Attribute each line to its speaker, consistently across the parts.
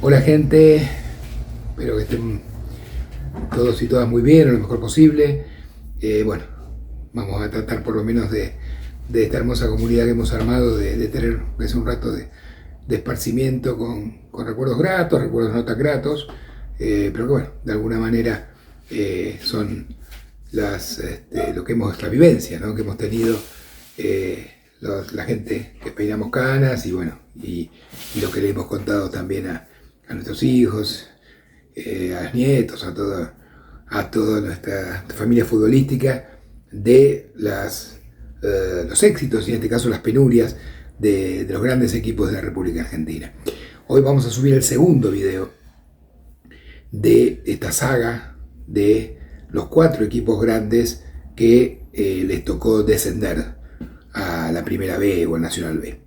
Speaker 1: Hola gente, espero que estén todos y todas muy bien o lo mejor posible. Bueno, vamos a tratar por lo menos de esta hermosa comunidad que hemos armado, de tener un rato de esparcimiento con recuerdos gratos, recuerdos no tan gratos, pero que bueno, de alguna manera son lo que la vivencia, ¿no?, que hemos tenido, la gente que peinamos canas y bueno, y lo que le hemos contado también a nuestros hijos, a los nietos, a toda nuestra familia futbolística, de los éxitos y en este caso las penurias de los grandes equipos de la República Argentina. Hoy vamos a subir el segundo video de esta saga de los 4 equipos grandes que les tocó descender a la Primera B o a Nacional B.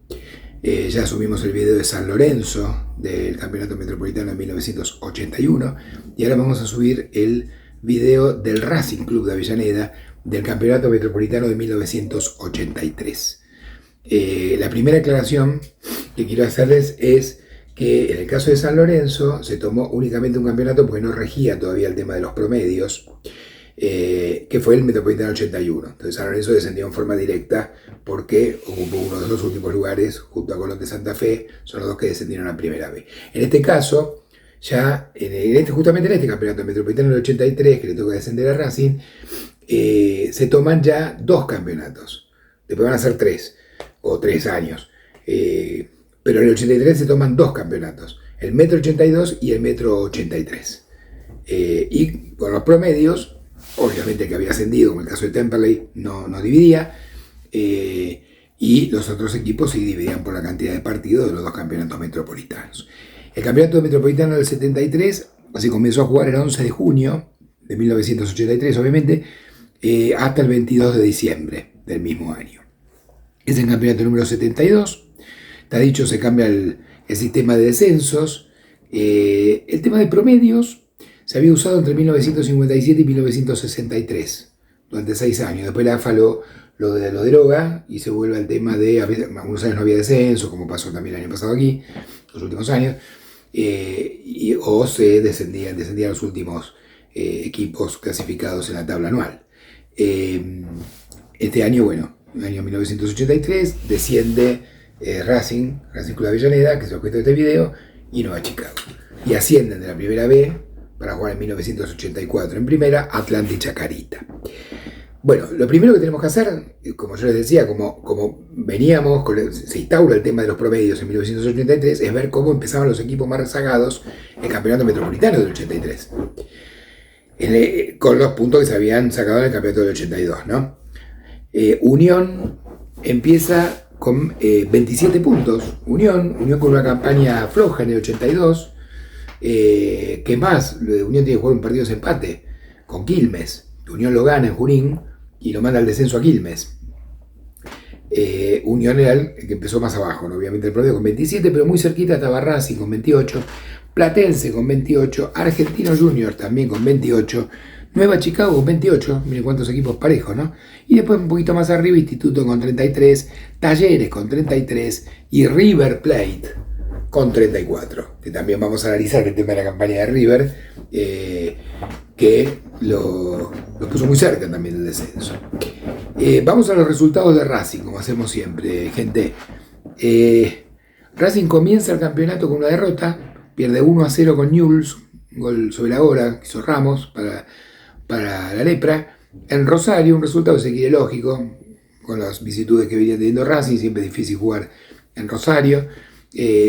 Speaker 1: Ya subimos el video de San Lorenzo del Campeonato Metropolitano de 1981 y ahora vamos a subir el video del Racing Club de Avellaneda del Campeonato Metropolitano de 1983. La primera aclaración que quiero hacerles es que en el caso de San Lorenzo se tomó únicamente un campeonato porque no regía todavía el tema de los promedios, que fue el Metropolitano 81. Entonces San Lorenzo descendió en forma directa porque ocupó uno de los últimos lugares junto a Colón de Santa Fe, son los dos que descendieron a Primera B. En este caso, ya justamente en este campeonato Metropolitano del 83, que le toca descender a Racing, se toman ya 2 campeonatos. Después van a ser 3 o 3 años. Pero en el 83 se toman 2 campeonatos, el Metro 82 y el Metro 83. Y con los promedios, obviamente el que había ascendido, como el caso de Temperley, no dividía, y los otros equipos sí dividían por la cantidad de partidos de los 2 campeonatos metropolitanos. El campeonato metropolitano del 73 se comenzó a jugar el 11 de junio de 1983, obviamente, hasta el 22 de diciembre del mismo año. Es el campeonato número 72. Está dicho, se cambia el sistema de descensos. El tema de promedios se había usado entre 1957 y 1963, durante 6 años. Después la AFA lo deroga y se vuelve al tema de, algunos años no había descenso, como pasó también el año pasado aquí, los últimos años, o se descendían los últimos equipos clasificados en la tabla anual. Este año, bueno, en el año 1983, desciende Racing Club de Avellaneda, que es el objeto de este video, y Nueva Chicago. Y ascienden de la Primera B para jugar en 1984 en Primera, Atlanta y Chacarita. Bueno, lo primero que tenemos que hacer, como yo les decía, como veníamos, se instaura el tema de los promedios en 1983, es ver cómo empezaban los equipos más rezagados en el campeonato metropolitano del 83. Con los puntos que se habían sacado en el campeonato del 82, ¿no? Unión empieza con 27 puntos. Unión con una campaña floja en el 82. ¿Qué más? Unión tiene que jugar un partido de empate con Quilmes. Unión lo gana en Junín y lo manda al descenso a Quilmes. Unión era el que empezó más abajo, ¿no? Obviamente el promedio con 27, pero muy cerquita estaba Racing con 28, Platense con 28, Argentinos Juniors también con 28, Nueva Chicago con 28, miren cuántos equipos parejos, ¿no? Y después un poquito más arriba, Instituto con 33, Talleres con 33 y River Plate con 34, que también vamos a analizar el tema de la campaña de River, que lo puso muy cerca también del descenso. Vamos a los resultados de Racing, como hacemos siempre, gente. Racing comienza el campeonato con una derrota, pierde 1-0 con Newell's, gol sobre la hora que hizo Ramos para la Lepra. En Rosario, un resultado que se quiere lógico, con las vicisitudes que venía teniendo Racing, siempre es difícil jugar en Rosario.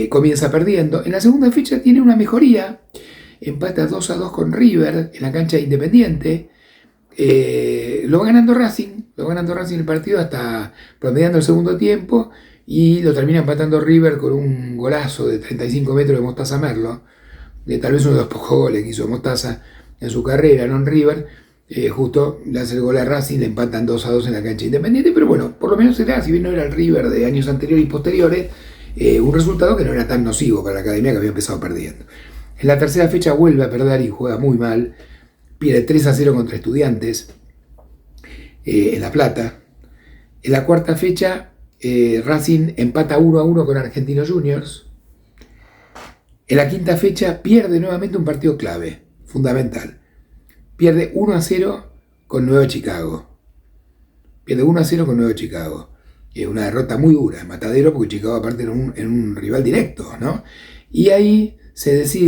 Speaker 1: Comienza perdiendo. En la segunda fecha tiene una mejoría, empata 2-2 con River en la cancha de Independiente. Lo va ganando Racing el partido hasta promediando el segundo tiempo y lo termina empatando River con un golazo de 35 metros de Mostaza Merlo, tal vez uno de los pocos goles que hizo Mostaza en su carrera, no en River. Justo le hace el gol a Racing, le empatan 2-2 en la cancha Independiente, pero bueno, por lo menos era, si bien no era el River de años anteriores y posteriores, un resultado que no era tan nocivo para la academia, que había empezado perdiendo. En la tercera fecha vuelve a perder y juega muy mal, pierde 3-0 contra Estudiantes en La Plata. En la cuarta fecha Racing empata 1-1 con Argentinos Juniors. En la quinta fecha pierde nuevamente un partido clave, fundamental. Pierde 1-0 con Nueva Chicago. Pierde 1-0 con Nueva Chicago. Una derrota muy dura, matadero, porque Chicago aparte era un rival directo, ¿no? Y ahí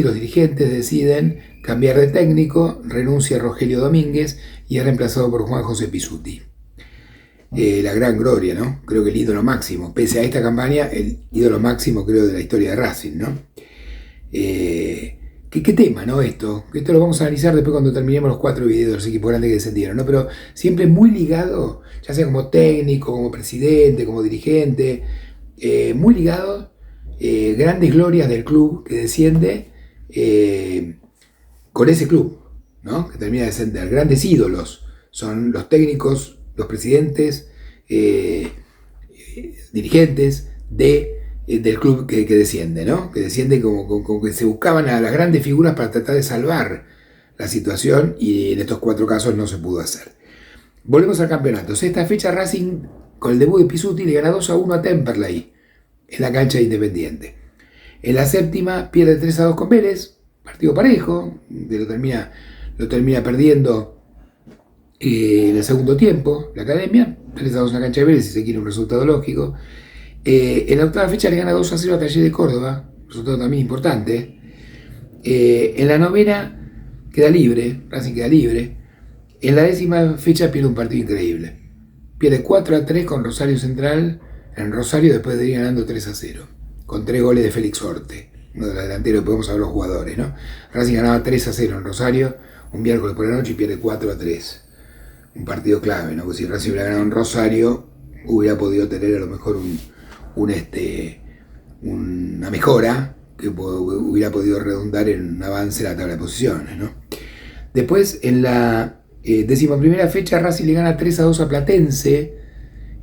Speaker 1: los dirigentes deciden cambiar de técnico, renuncia Rogelio Domínguez y es reemplazado por Juan José Pizzuti. La gran gloria, ¿no? Creo que el ídolo máximo, pese a esta campaña, el ídolo máximo creo de la historia de Racing, ¿no? ¿Qué tema, ¿no? Esto lo vamos a analizar después cuando terminemos los 4 videos de los equipos grandes que descendieron, ¿no? Pero siempre muy ligado, ya sea como técnico, como presidente, como dirigente, muy ligado, grandes glorias del club que desciende con ese club, ¿no? Que termina de descender. Grandes ídolos son los técnicos, los presidentes, dirigentes del club que desciende, ¿no? Que desciende como que se buscaban a las grandes figuras para tratar de salvar la situación y en estos 4 casos no se pudo hacer. Volvemos al campeonato. Esta fecha Racing, con el debut de Pizzuti, le gana 2-1 a Temperley en la cancha de Independiente. En la séptima pierde 3-2 con Vélez, partido parejo, que lo termina perdiendo en el segundo tiempo, la Academia, 3-2 en la cancha de Vélez, si se quiere un resultado lógico. En la octava fecha le gana 2-0 a Talleres de Córdoba, resultado también importante. En la novena queda libre, Racing queda libre. En la 10ª fecha pierde un partido increíble. Pierde 4-3 con Rosario Central, en Rosario después de ir ganando 3-0, con 3 goles de Félix Orte, uno de los delanteros, podemos hablar de los jugadores, ¿no? Racing ganaba 3-0 en Rosario, un miércoles por la noche y pierde 4-3. Un partido clave, ¿no? Porque si Racing hubiera ganado en Rosario, hubiera podido tener a lo mejor una mejora que hubiera podido redundar en un avance en la tabla de posiciones, ¿no? Después, en la 11ª fecha, Racing le gana 3-2 a Platense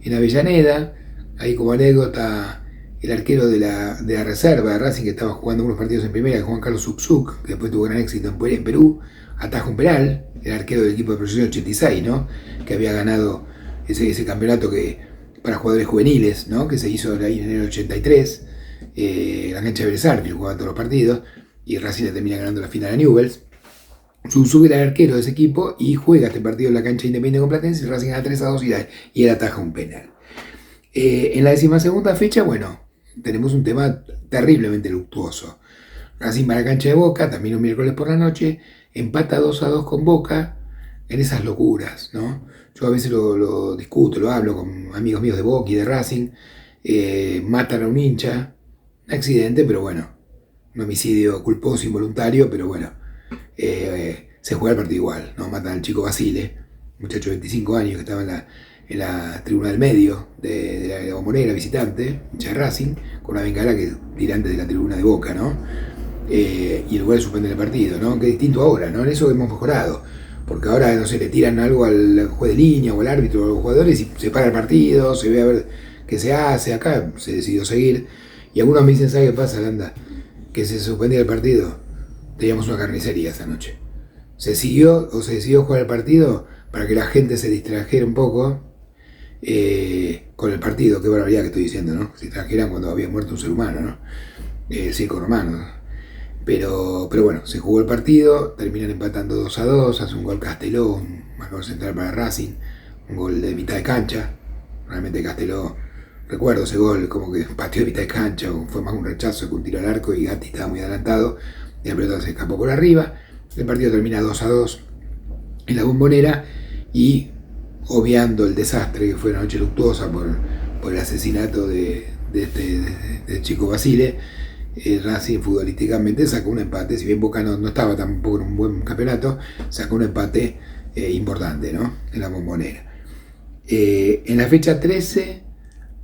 Speaker 1: en Avellaneda. Ahí como anécdota, el arquero de la reserva de Racing, que estaba jugando unos partidos en primera, Juan Carlos Subzuk, que después tuvo gran éxito en Perú, ataja un penal, el arquero del equipo de Proyección 86, ¿no? Que había ganado ese campeonato para jugadores juveniles, ¿no? Que se hizo ahí en enero del 83, la cancha de Belezardi, jugaba todos los partidos, y Racing le termina ganando la final a Newell's. Subzuk era el arquero de ese equipo y juega este partido en la cancha Independiente con Platense, y Racing gana 3-2 y él ataja un penal. En la 12ª fecha, bueno, tenemos un tema terriblemente luctuoso. Racing va a la cancha de Boca, también un miércoles por la noche, empata 2-2 con Boca, en esas locuras, ¿no? Yo a veces lo discuto, lo hablo con amigos míos de Boca y de Racing, matan a un hincha, un accidente, pero bueno, un homicidio culposo, involuntario, pero bueno, se juega el partido igual, ¿no? Matan al chico Basile, muchacho de 25 años que estaba en la tribuna del medio de la Bombonera, visitante, hincha de Racing, con una bengala que tirante de la tribuna de Boca, ¿no? Y el lugar suspende el partido, ¿no? Que es distinto ahora, ¿no? En eso hemos mejorado, porque ahora, no sé, le tiran algo al juez de línea o al árbitro o a los jugadores y se para el partido, se ve a ver qué se hace. Acá se decidió seguir, y algunos me dicen, ¿sabes qué pasa, Landa? Que se suspendía el partido, teníamos una carnicería esa noche. Se decidió jugar el partido para que la gente se distrajera un poco con el partido. Qué barbaridad que estoy diciendo, ¿no? Se distrajeran cuando había muerto un ser humano, ¿no? El circo romano, ¿no? Pero bueno, se jugó el partido, terminan empatando 2-2, hace un gol Casteló, un marcador central para Racing, un gol de mitad de cancha. Realmente Casteló, recuerdo ese gol, como que pateó de mitad de cancha, o fue más un rechazo que un tiro al arco, y Gatti estaba muy adelantado, y la pelota se escapó por arriba. El partido termina 2-2 en la Bombonera, y obviando el desastre que fue una noche luctuosa por el asesinato de Chico Basile, Racing futbolísticamente sacó un empate. Si bien Boca no estaba tampoco en un buen campeonato, sacó un empate importante, ¿no? En la Bombonera. En la fecha 13,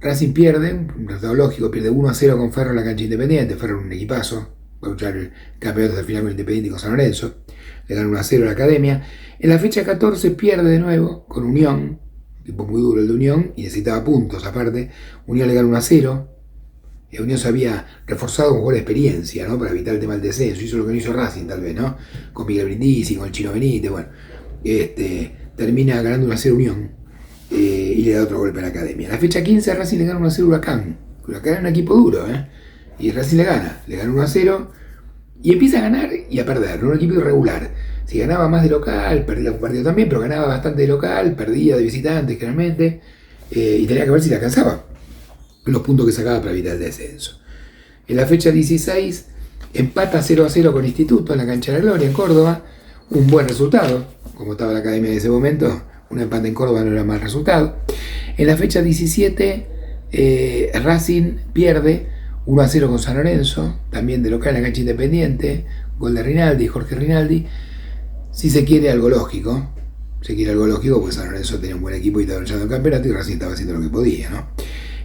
Speaker 1: Racing pierde, un resultado lógico, pierde 1-0 con Ferro en la cancha Independiente. Ferro un equipazo, va a luchar el campeonato hasta el final con Independiente y con San Lorenzo. Le gana 1-0 a la Academia. En la fecha 14 pierde de nuevo con Unión, tipo muy duro el de Unión, y necesitaba puntos aparte. Unión le gana 1-0. Unión se había reforzado con jugador de experiencia, ¿no? Para evitar el tema del descenso. Hizo lo que no hizo Racing, tal vez, ¿no? Con Miguel Brindisi, con el Chino Benítez, bueno. Termina ganando 1-0 Unión y le da otro golpe a la Academia. En la fecha 15 Racing le gana 1-0 Huracán. Huracán es un equipo duro, ¿eh? Y Racing le gana 1-0 Y empieza a ganar y a perder, ¿no? Un equipo irregular. Si ganaba más de local, perdía un partido también, pero ganaba bastante de local, perdía de visitante generalmente, y tenía que ver si le alcanzaba los puntos que sacaba para evitar el descenso. En la fecha 16 empata 0-0 con Instituto en la cancha de la Gloria, en Córdoba. Un buen resultado, como estaba la academia en ese momento, un empate en Córdoba no era mal resultado. En la fecha 17 Racing pierde 1-0 con San Lorenzo, también de local en la cancha Independiente, gol de Rinaldi, Jorge Rinaldi. Si se quiere algo lógico, porque San Lorenzo tenía un buen equipo y estaba luchando el campeonato y Racing estaba haciendo lo que podía, ¿no?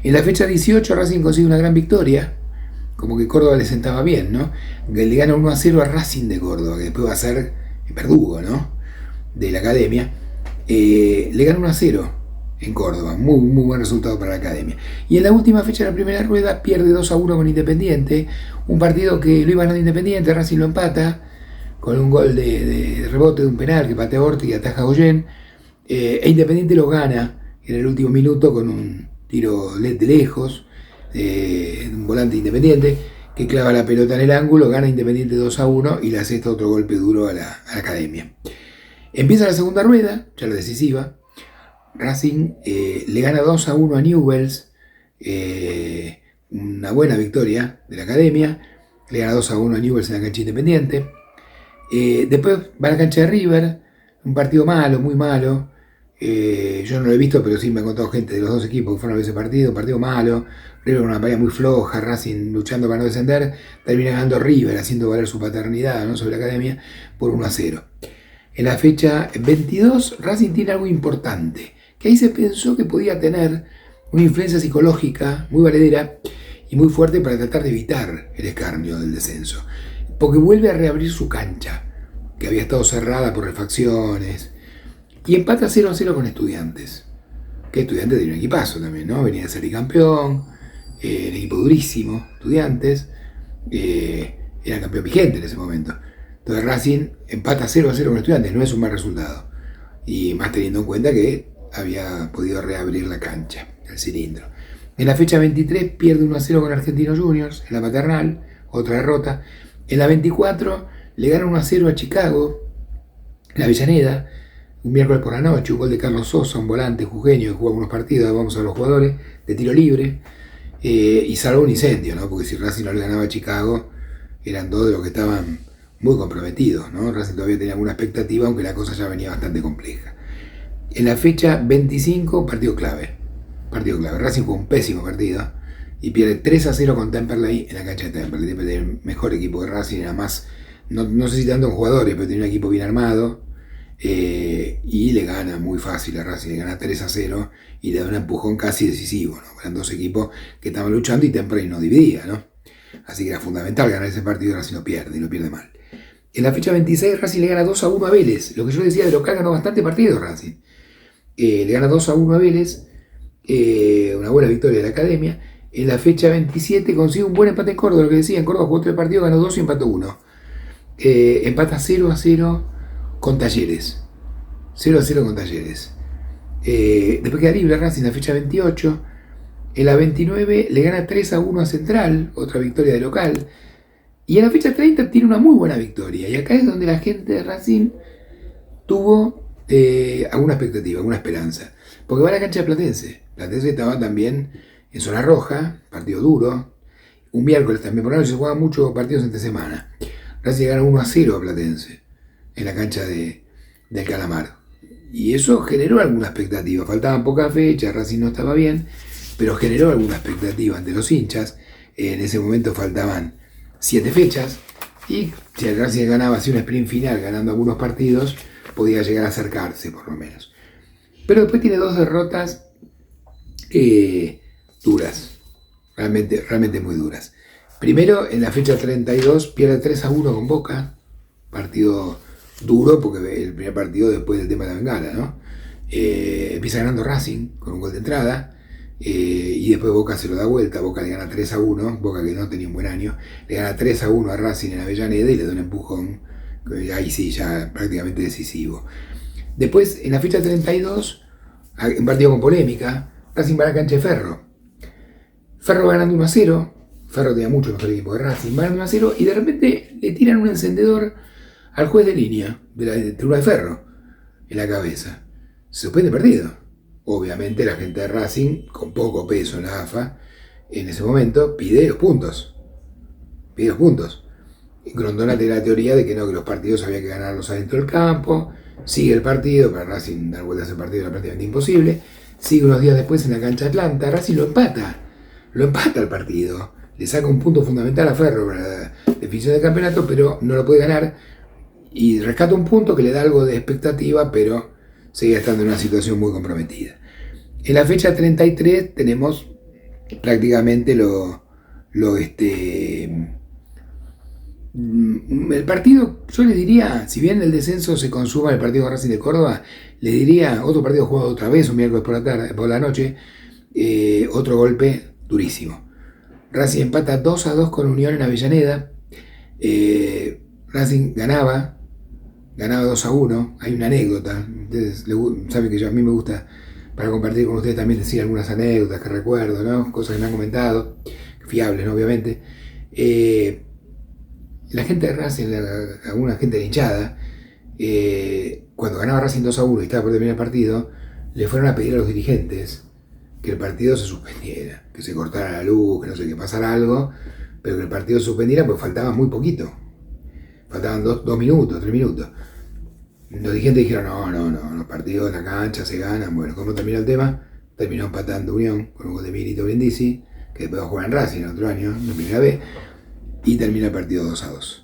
Speaker 1: En la fecha 18 Racing consigue una gran victoria, como que Córdoba le sentaba bien, ¿no? Le gana 1-0 a Racing de Córdoba, que después va a ser el verdugo, ¿no? De la academia. Le gana 1-0 en Córdoba, muy, muy buen resultado para la academia. Y en la última fecha de la primera rueda pierde 2-1 con Independiente, un partido que lo iba ganando Independiente, Racing lo empata, con un gol de rebote de un penal que patea Orti y ataja a Goyen, e Independiente lo gana en el último minuto con un tiro de lejos, un volante Independiente que clava la pelota en el ángulo, gana Independiente 2-1 y le asesta otro golpe duro a la academia. Empieza la segunda rueda, ya la decisiva. Racing le gana 2-1 a Newell's, una buena victoria de la academia, le gana 2-1 a Newell's en la cancha Independiente. Después va a la cancha de River, un partido malo, muy malo. Yo no lo he visto, pero sí me ha contado gente de los dos equipos que fueron a ver ese partido, un partido malo. River con una pelea muy floja, Racing luchando para no descender, termina ganando River, haciendo valer su paternidad, ¿no?, sobre la academia por 1-0. En la fecha 22 Racing tiene algo importante, que ahí se pensó que podía tener una influencia psicológica muy valedera y muy fuerte para tratar de evitar el escarnio del descenso, porque vuelve a reabrir su cancha, que había estado cerrada por refacciones, y empata 0-0 con Estudiantes, que Estudiantes tiene un equipazo también, ¿no? Venía de ser campeón, el equipo durísimo, Estudiantes, era campeón vigente en ese momento. Entonces Racing empata 0-0 con Estudiantes, no es un mal resultado, y más teniendo en cuenta que había podido reabrir la cancha, el cilindro. En la fecha 23 pierde 1-0 con Argentinos Juniors, en la Paternal, otra derrota. En la 24 le gana 1-0 a Chicago, en la Avellaneda, un miércoles por la noche, un gol de Carlos Sosa, un volante jujeño que juega algunos partidos, vamos a los jugadores, de tiro libre, y salvó un incendio, ¿no? Porque si Racing no le ganaba a Chicago, eran dos de los que estaban muy comprometidos, ¿no? Racing todavía tenía alguna expectativa, aunque la cosa ya venía bastante compleja. En la fecha 25, partido clave. Racing jugó un pésimo partido y pierde 3-0 con Temperley en la cancha de Temperley. Temperley era el mejor equipo de Racing, era más, no sé si tanto en jugadores, pero tenía un equipo bien armado, y le gana muy fácil a Racing, le gana 3-0 y le da un empujón casi decisivo, ¿no? Eran dos equipos que estaban luchando y Temperley no dividía, ¿no? Así que era fundamental ganar ese partido y Racing lo pierde, y lo pierde mal. En la fecha 26 Racing le gana 2-1 a Vélez, lo que yo decía de local, ganó bastante partidos Racing. Le gana 2-1 a Vélez, una buena victoria de la academia. En la fecha 27 consigue un buen empate en Córdoba, lo que decía, en Córdoba jugó 3 partidos, ganó 2 y empató 1. Empata 0-0 con Talleres. 0-0 con Talleres. Después queda libre Racing en la fecha 28. En la 29 le gana 3-1 a Central, otra victoria de local. Y en la fecha 30 tiene una muy buena victoria. Y acá es donde la gente de Racing tuvo alguna expectativa, alguna esperanza. Porque va a la cancha de Platense. Platense estaba también en zona roja, partido duro. Un miércoles también, por la noche se jugaban muchos partidos entre semana. Racing gana 1-0 a Platense en la cancha del Calamar. Y eso generó alguna expectativa. Faltaban pocas fechas, Racing no estaba bien, pero generó alguna expectativa ante los hinchas. En ese momento faltaban 7 fechas. Y si el Racing ganaba así un sprint final, ganando algunos partidos, podía llegar a acercarse por lo menos. Pero después tiene 2 derrotas duras, realmente muy duras. Primero, en la fecha 32 pierde 3-1 con Boca, partido duro porque el primer partido después del tema de la bengala, ¿no? Empieza ganando Racing con un gol de entrada, y después Boca se lo da vuelta. Boca le gana 3-1, Boca que no tenía un buen año, le gana 3-1 a Racing en Avellaneda y le da un empujón, ahí sí, ya prácticamente decisivo. Después, en la fecha 32, un partido con polémica, Racing va a la cancha de Ferro. Ferro ganando 1-0, Ferro tenía mucho mejor equipo que Racing, van 1-0 y de repente le tiran un encendedor al juez de línea de la tribuna de Ferro en la cabeza. Se suspende el partido. Obviamente la gente de Racing, con poco peso en la AFA, en ese momento pide los puntos. Pide los puntos. Y Grondona tiene la teoría de que no, que los partidos había que ganarlos adentro del campo. Sigue el partido, para Racing dar vueltas al partido era prácticamente imposible. Sigue unos días después en la cancha Atlanta, Racing lo empata el partido. Le saca un punto fundamental a Ferro para la definición del campeonato, pero no lo puede ganar. Y rescata un punto que le da algo de expectativa, pero sigue estando en una situación muy comprometida. En la fecha 33 tenemos prácticamente el partido, yo les diría, si bien el descenso se consuma en el partido de Racing de Córdoba, les diría otro partido jugado otra vez, un miércoles por la noche, otro golpe durísimo. Racing empata 2-2 con Unión en Avellaneda. Racing ganaba 2-1. Hay una anécdota. Ustedes saben que a mí me gusta, para compartir con ustedes también, decir algunas anécdotas que recuerdo, ¿no? Cosas que me han comentado, fiables, ¿no? Obviamente. La gente de Racing, alguna gente de la hinchada, cuando ganaba Racing 2-1 y estaba por terminar el partido, le fueron a pedir a los dirigentes que el partido se suspendiera, que se cortara la luz, que no sé, que pasara algo, pero que el partido se suspendiera porque faltaba muy poquito. Faltaban 2 minutos, 3 minutos. Los dirigentes dijeron, no, los partidos en la cancha se ganan. Bueno, ¿cómo terminó el tema? Terminó empatando Unión con un gol de Milito Brindisi, que después va a jugar en Racing el otro año, en primera vez, y termina el partido 2-2.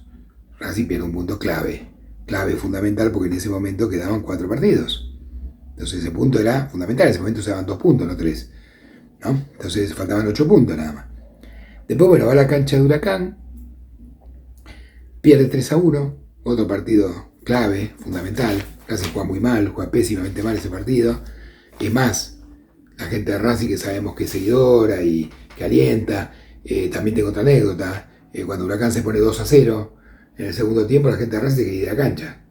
Speaker 1: Racing pierde un punto clave fundamental, porque en ese momento quedaban 4 partidos. Entonces ese punto era fundamental, en ese momento se daban 2 puntos, no 3. ¿No? Entonces faltaban 8 puntos nada más. Después, bueno, va a la cancha de Huracán, pierde 3-1, otro partido clave, fundamental. Racing juega muy mal, juega pésimamente mal ese partido. Es más, la gente de Racing, que sabemos que es seguidora y que alienta, también tengo otra anécdota. Cuando Huracán se pone 2-0 en el segundo tiempo, la gente de Racing se quería ir de la cancha.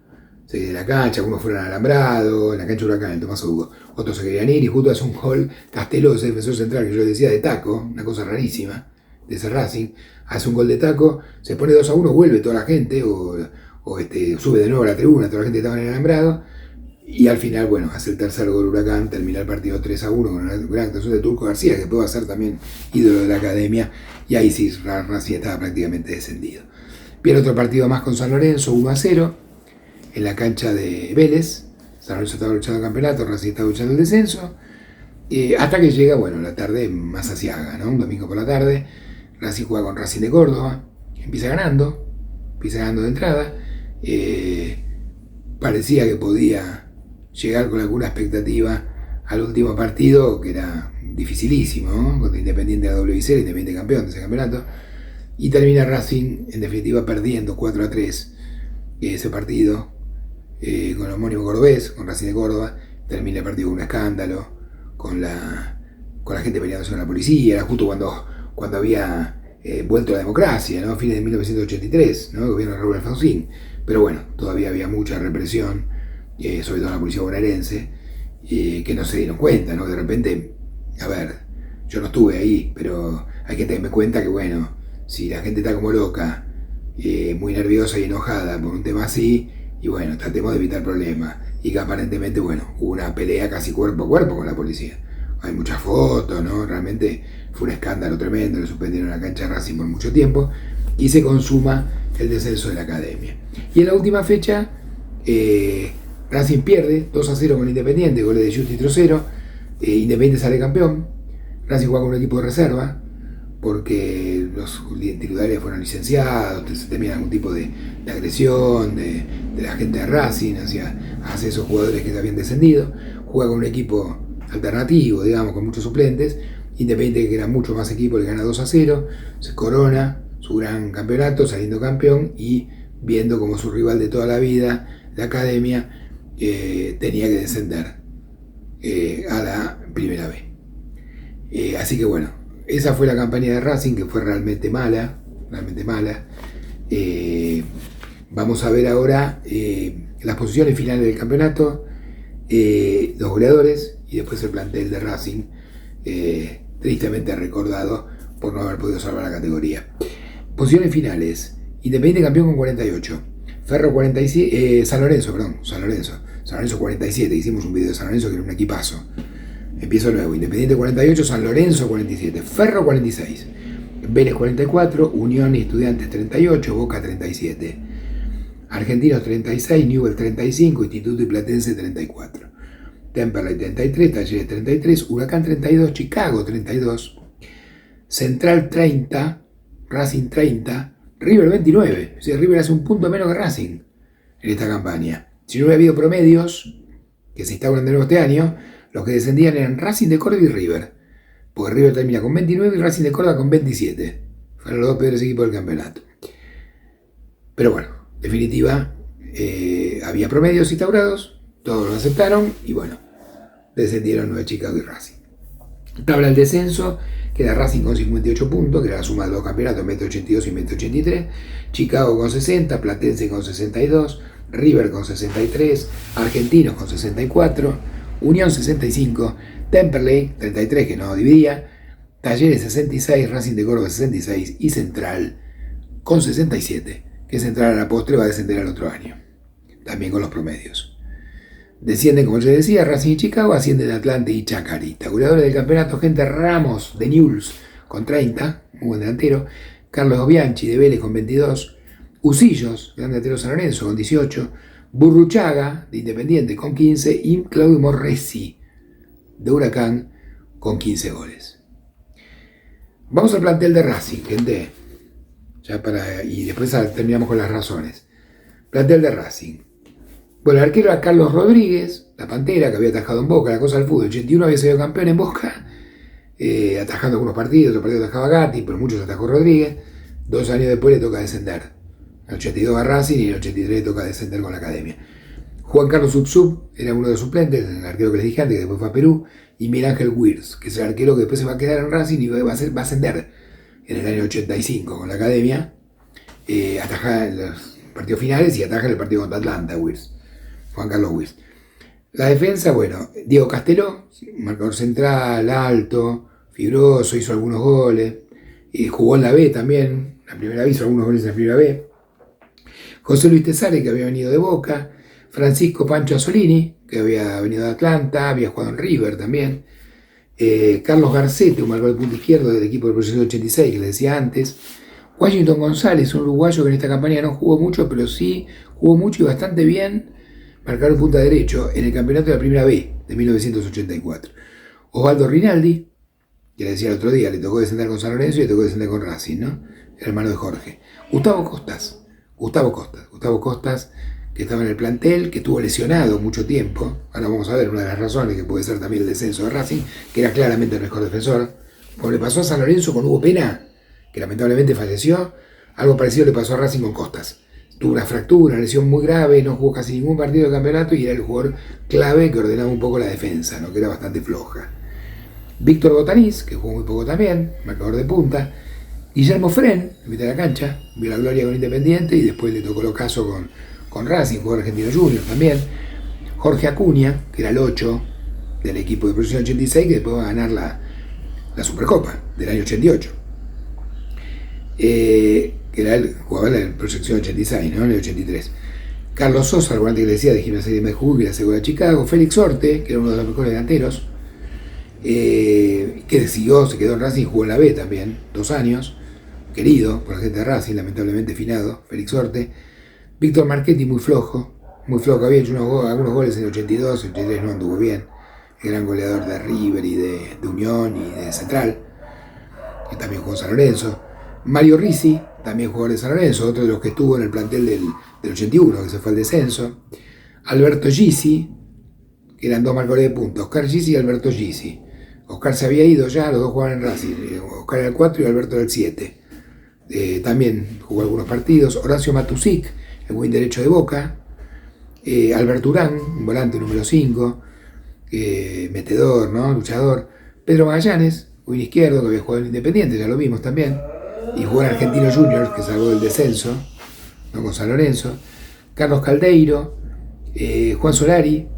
Speaker 1: Se querían ir de la cancha, algunos fueron al alambrado, en la cancha de Huracán, el Tomás Hugo. Otros se querían ir y justo hace un gol Castelo, ese defensor central que yo decía de taco, una cosa rarísima de ese Racing. Hace un gol de taco, se pone 2-1, vuelve toda la gente, o sube de nuevo a la tribuna, toda la gente estaba en el alambrado, y al final, bueno, hace el tercer gol Huracán, termina el partido 3-1 con una gran actuación de Turco García, que puede ser también ídolo de la academia, y ahí sí, Racing estaba prácticamente descendido. Viene otro partido más con San Lorenzo, 1-0, en la cancha de Vélez. San Lorenzo estaba luchando el campeonato, Racing estaba luchando el descenso, hasta que llega, bueno, la tarde más asiaga, ¿no? Un domingo por la tarde, Racing juega con Racing de Córdoba, empieza ganando de entrada, parecía que podía llegar con alguna expectativa al último partido, que era dificilísimo, ¿no? Contra Independiente de la doble visera, Independiente campeón de ese campeonato, y termina Racing en definitiva perdiendo 4-3 ese partido con el homónimo cordobés, con Racing de Córdoba. Termina el partido con un escándalo, con la gente peleándose con la policía. Era justo cuando había vuelto la democracia, ¿no? Fines de 1983, ¿no? El gobierno de Raúl Alfonsín. Pero bueno, todavía había mucha represión, sobre todo en la policía bonaerense, que no se dieron cuenta, ¿no? De repente, a ver, yo no estuve ahí, pero hay que tenerme cuenta que, bueno, si la gente está como loca, muy nerviosa y enojada por un tema así, y bueno, tratemos de evitar problemas. Y que aparentemente, bueno, hubo una pelea casi cuerpo a cuerpo con la policía. Hay muchas fotos, ¿no? Realmente fue un escándalo tremendo, le suspendieron la cancha de Racing por mucho tiempo, y se consuma el descenso de la academia. Y en la última fecha, Racing pierde 2-0 con Independiente, goles de Justi Trocero. Independiente sale campeón. Racing juega con un equipo de reserva, porque los titulares fueron licenciados, se temía algún tipo de agresión de la gente de Racing hacia esos jugadores que se habían descendido. Juega con un equipo alternativo, digamos, con muchos suplentes. Independiente, que era mucho más equipo, le gana 2-0, se corona su gran campeonato, saliendo campeón y viendo como su rival de toda la vida, la academia, tenía que descender a la primera B. Así que bueno, esa fue la campaña de Racing, que fue realmente mala. Vamos a ver ahora las posiciones finales del campeonato, los goleadores y después el plantel de Racing, tristemente recordado por no haber podido salvar la categoría. Posiciones finales: Independiente campeón con 48, Ferro 47, San Lorenzo 47, hicimos un video de San Lorenzo que era un equipazo. Empiezo nuevo: Independiente 48, San Lorenzo 47, Ferro 46, Vélez 44, Unión y Estudiantes 38, Boca 37, Argentinos 36, Newell's 35, Instituto y Platense 34, Temperley 33, Talleres 33, Huracán 32, Chicago 32, Central 30, Racing 30, River 29. O sea, River hace un punto menos que Racing en esta campaña. Si no hubiera habido promedios que se instauran de nuevo este año, los que descendían eran Racing de Córdoba y River. Porque River termina con 29 y Racing de Córdoba con 27. Fueron los dos peores equipos del campeonato. Pero bueno, en definitiva, había promedios instaurados, todos los aceptaron y bueno, descendieron Nueva Chicago y Racing. Tabla del descenso, queda Racing con 58 puntos, que era la suma de los campeonatos, 182 y 183, Chicago con 60, Platense con 62, River con 63, Argentinos con 64, Unión 65, Temperley 33, que no dividía, Talleres 66, Racing de Córdoba 66 y Central con 67, que Central a la postre va a descender al otro año, también con los promedios. Descienden, como les decía, Racing y Chicago, ascienden Atlante y Chacarita. Goleadores del campeonato: Gente Ramos de Newell's con 30, muy buen delantero, Carlos Obianchi de Vélez con 22, Usillos, gran delantero San Lorenzo, con 18, Burruchaga de Independiente con 15 y Claudio Morresi de Huracán con 15 goles. Vamos al plantel de Racing, gente, y después terminamos con las razones. Plantel de Racing. Bueno, el arquero era Carlos Rodríguez, la Pantera, que había atajado en Boca, la cosa del fútbol. El 81 había sido campeón en Boca, atajando algunos partidos, otros partidos atajaba Gatti, pero muchos atajó Rodríguez. 2 años después le toca descender. En el 82 a Racing y en el 83 le toca descender con la Academia. Juan Carlos Subsub era uno de los suplentes, el arquero que les dije antes, que después fue a Perú, y Miguel Ángel Wirtz, que es el arquero que después se va a quedar en Racing y va a ascender en el año 85 con la Academia, ataja en los partidos finales y ataja en el partido contra Atlanta, Wirtz. Juan Carlos Wirtz. La defensa, bueno, Diego Casteló, marcador central, alto, fibroso, hizo algunos goles, jugó en la B también, la primera B, hizo algunos goles en la primera B. José Luis Tesares, que había venido de Boca, Francisco Pancho Asolini, que había venido de Atlanta, había jugado en River también, Carlos Garcete, un marcador de punta izquierdo del equipo del proceso 86, que les decía antes, Washington González, un uruguayo que en esta campaña no jugó mucho, pero sí jugó mucho y bastante bien, marcador punta derecho en el campeonato de la primera B de 1984. Osvaldo Rinaldi, que le decía el otro día, le tocó descender con San Lorenzo y le tocó descender con Racing, ¿no? El hermano de Jorge. Gustavo Costas, que estaba en el plantel, que estuvo lesionado mucho tiempo. Ahora vamos a ver una de las razones, que puede ser también el descenso de Racing, que era claramente el mejor defensor. Como le pasó a San Lorenzo con Hugo Pena, que lamentablemente falleció, algo parecido le pasó a Racing con Costas. Tuvo una fractura, una lesión muy grave, no jugó casi ningún partido del campeonato y era el jugador clave que ordenaba un poco la defensa, ¿no? Que era bastante floja. Víctor Botanís, que jugó muy poco también, marcador de punta. Guillermo Fren, en mitad de la cancha, vio la gloria con Independiente y después le tocó el ocaso con Racing, jugador argentino junior también. Jorge Acuña, que era el 8 del equipo de Proyección 86, que después va a ganar la Supercopa del año 88. Que era el jugador de la Proyección 86, ¿no? En el 83. Carlos Sosa, el volante que le decía, de Gimnasia de Medellín, que era seguro de Chicago. Félix Orte, que era uno de los mejores delanteros, que se quedó en Racing, jugó en la B también, 2 años, querido por la gente de Racing, lamentablemente finado, Félix Orte. Víctor Marchetti, muy flojo, había hecho algunos goles en el 82, el 83 no anduvo bien, el gran goleador de River y de Unión y de Central, que también jugó en San Lorenzo. Mario Risi, también jugador de San Lorenzo, otro de los que estuvo en el plantel del 81, que se fue al descenso. Alberto Gisi, que eran 2 marcadores de punta, Oscar Gisi y Alberto Gisi. Oscar se había ido ya, los dos jugaban en Racing, Oscar era el 4 y Alberto era el 7. También jugó algunos partidos. Horacio Matusic, el buen derecho de Boca. Alberto Urán, un volante número 5, metedor, ¿no? Luchador. Pedro Magallanes, buen izquierdo, que había jugado en Independiente, ya lo vimos también. Y jugó en Argentino Juniors, que salvó del descenso, ¿no? Con San Lorenzo. Carlos Caldeiro, Juan Solari,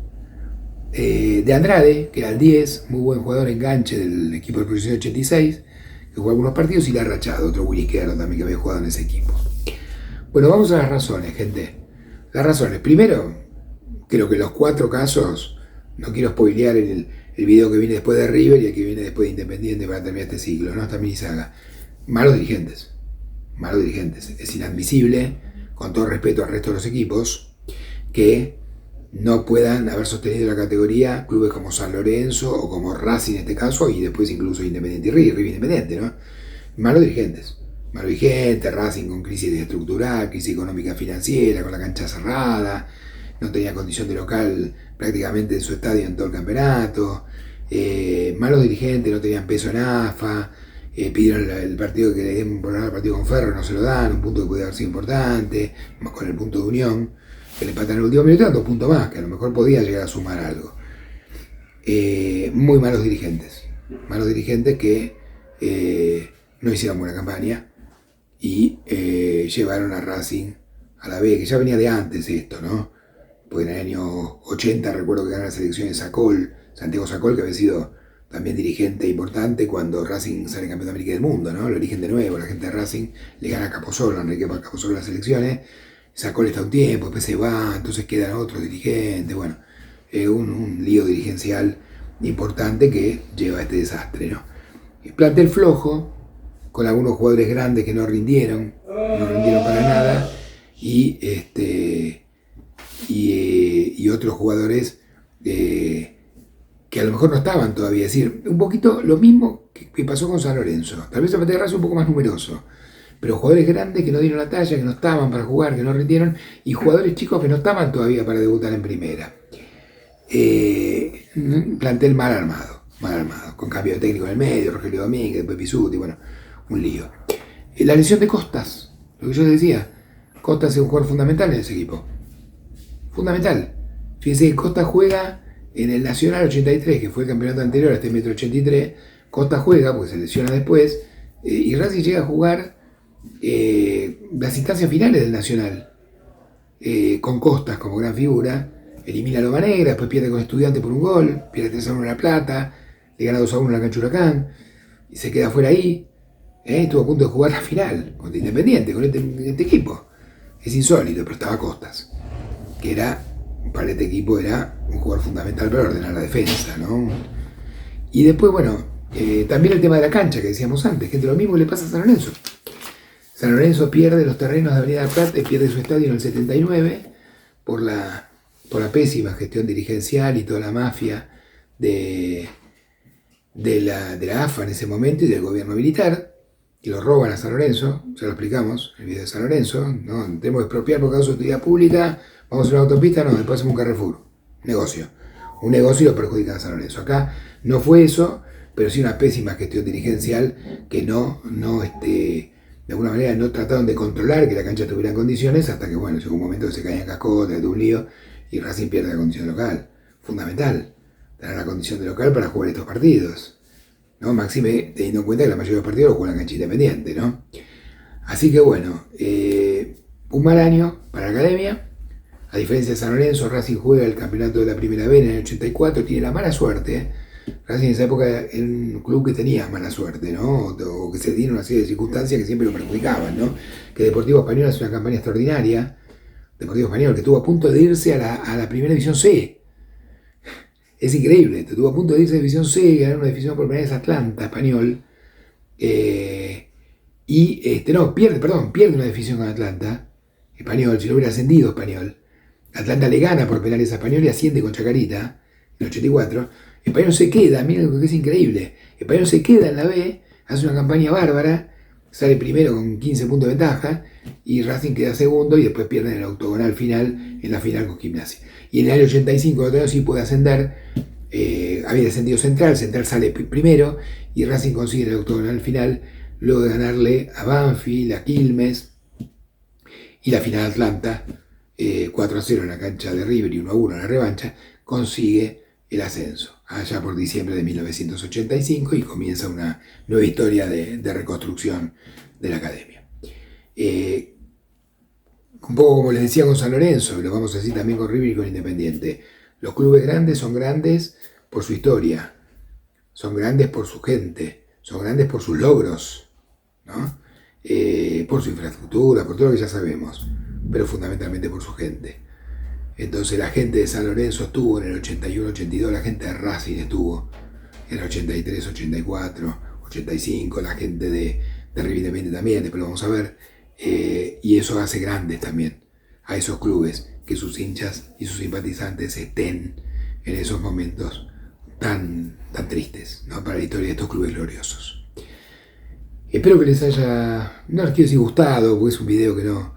Speaker 1: de Andrade, que era el 10, muy buen jugador enganche del equipo de Proyección 86, que jugó algunos partidos, y Larrachado, otro Willy izquierdo también que había jugado en ese equipo. Bueno, vamos a las razones, gente. Las razones. Primero, creo que los 4 casos, no quiero spoilear el video que viene después de River y el que viene después de Independiente para terminar este ciclo, ¿no? Esta mini saga. Malos dirigentes. Malos dirigentes. Es inadmisible, con todo respeto al resto de los equipos, que no puedan haber sostenido la categoría clubes como San Lorenzo o como Racing en este caso, y después incluso Independiente y River Independiente, ¿no? Malos dirigentes. Malos dirigentes, Racing con crisis estructural, crisis económica financiera, con la cancha cerrada, no tenía condición de local prácticamente en su estadio en todo el campeonato, malos dirigentes, no tenían peso en AFA, pidieron el partido que le den por ganar el partido con Ferro, no se lo dan, un punto que puede haber sido importante, más con el punto de Unión, que le empatan en el último minuto, dan 2 puntos más, que a lo mejor podía llegar a sumar algo. Muy malos dirigentes que no hicieron buena campaña y llevaron a Racing a la B, que ya venía de antes esto, ¿no? Porque en el año 80 recuerdo que ganó las elecciones Santiago Sacol, que había sido también dirigente importante cuando Racing sale campeón de América del Mundo, ¿no? Lo eligen de nuevo, la gente de Racing le gana a Capozolo, Enrique Capozolo las elecciones, Sacol está un tiempo, después se va, entonces quedan otros dirigentes, bueno, un lío dirigencial importante que lleva a este desastre, ¿no? El plantel flojo, con algunos jugadores grandes que no rindieron para nada, y otros jugadores que a lo mejor no estaban todavía. Es decir, un poquito lo mismo que pasó con San Lorenzo. Tal vez el plantel de Racing un poco más numeroso, pero jugadores grandes que no dieron la talla, que no estaban para jugar, que no rindieron, y jugadores chicos que no estaban todavía para debutar en primera. Plantel mal armado, con cambio de técnico en el medio, Rogelio Domínguez, después Pizzuti, bueno, un lío. La lesión de Costas, lo que yo decía, Costas es un jugador fundamental en ese equipo. Fundamental. Fíjense que Costas juega en el Nacional 83, que fue el campeonato anterior a este Metro 83. Costas juega, porque se lesiona después, y Racing llega a jugar las instancias finales del Nacional, con Costas como gran figura. Elimina a Loma Negra, después pierde con Estudiantes por un gol, pierde 3-1 en La Plata, le gana 2-1 en la cancha Huracán, y se queda fuera ahí. Estuvo a punto de jugar la final contra Independiente, con este equipo. Es insólito, pero estaba Costas, que era, para este equipo era un jugador fundamental para ordenar la defensa, ¿no? Y después, bueno, también el tema de la cancha que decíamos antes, que lo mismo le pasa a San Lorenzo. San Lorenzo pierde los terrenos de Avenida del Plata y pierde su estadio en el 79 por la pésima gestión dirigencial y toda la mafia de la AFA en ese momento y del gobierno militar, que lo roban a San Lorenzo. Ya lo explicamos en el video de San Lorenzo, ¿no? Tenemos que expropiar por causa de utilidad pública, vamos a una autopista, no, después hacemos un Carrefour, un negocio, y lo perjudican a San Lorenzo. Acá no fue eso, pero sí una pésima gestión dirigencial que de alguna manera no trataron de controlar que la cancha tuviera condiciones, hasta que, bueno, llegó un momento que se caía en cascote, de un lío, y Racing pierde la condición local. Fundamental tener la condición de local para jugar estos partidos, ¿no? Máxime teniendo en cuenta que la mayoría de los partidos los juegan en cancha Independiente, ¿no? Así que bueno, un mal año para la academia. A diferencia de San Lorenzo, Racing juega el campeonato de la Primera B en el 84, tiene la mala suerte. Racing en esa época era un club que tenía mala suerte, ¿no? O que se dieron una serie de circunstancias que siempre lo perjudicaban, ¿no? Que Deportivo Español hace una campaña extraordinaria. Deportivo Español, que estuvo a punto de irse a la Primera División C. Es increíble, estuvo a punto de irse a División C y ganar una división por primera vez Atlanta, Español. Pierde una división con Atlanta, Español, si no hubiera ascendido Español. Atlanta le gana por penales a Español y asciende con Chacarita en el 84. Español se queda, miren lo que es increíble. Español se queda en la B, hace una campaña bárbara, sale primero con 15 puntos de ventaja, y Racing queda segundo y después pierde en el octogonal final, en la final con Gimnasia. Y en el año 85 el otro año sí puede ascender, había descendido Central sale primero, y Racing consigue el octogonal final, luego de ganarle a Banfield, a Quilmes, y la final Atlanta, 4-0 en la cancha de River y 1-1 en la revancha, consigue el ascenso, allá por diciembre de 1985, y comienza una nueva historia de reconstrucción de la academia. Un poco como les decía con San Lorenzo, lo vamos a decir también con River y con Independiente. Los clubes grandes son grandes por su historia, son grandes por su gente, son grandes por sus logros, ¿no? Por su infraestructura, por todo lo que ya sabemos, pero fundamentalmente por su gente. Entonces la gente de San Lorenzo estuvo en el 81, 82, la gente de Racing estuvo en el 83, 84, 85, la gente de River Independiente también, después lo vamos a ver, y eso hace grandes también a esos clubes, que sus hinchas y sus simpatizantes estén en esos momentos tan tristes, ¿no? Para la historia de estos clubes gloriosos. Espero que les haya, no les quiero decir gustado, porque es un video que no,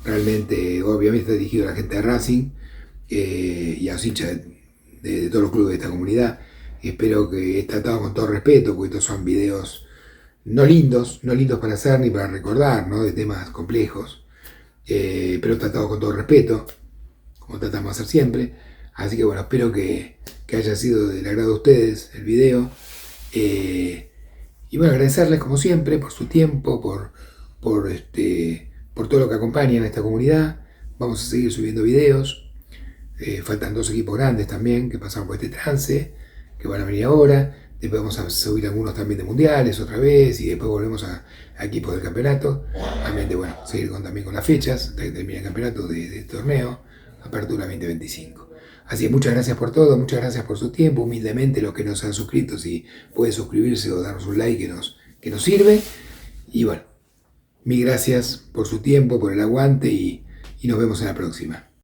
Speaker 1: realmente, obviamente está dirigido a la gente de Racing y a los hinchas de todos los clubes de esta comunidad. Espero que esté tratado con todo respeto, porque estos son videos no lindos para hacer ni para recordar, ¿no? De temas complejos, pero tratado con todo respeto, como tratamos de hacer siempre. Así que bueno, espero que haya sido del agrado de ustedes el video. Y bueno, agradecerles como siempre por su tiempo, por todo lo que acompañan a esta comunidad. Vamos a seguir subiendo videos. Faltan 2 equipos grandes también que pasaron por este trance, que van a venir ahora. Después vamos a subir algunos también de mundiales otra vez, y después volvemos a equipos del campeonato. Realmente, bueno, seguir también con las fechas hasta que termine el campeonato de torneo, Apertura 2025. Así que muchas gracias por todo, muchas gracias por su tiempo. Humildemente, los que no se han suscrito, si pueden suscribirse o darnos un like que nos sirve. Y bueno, mil gracias por su tiempo, por el aguante, y nos vemos en la próxima.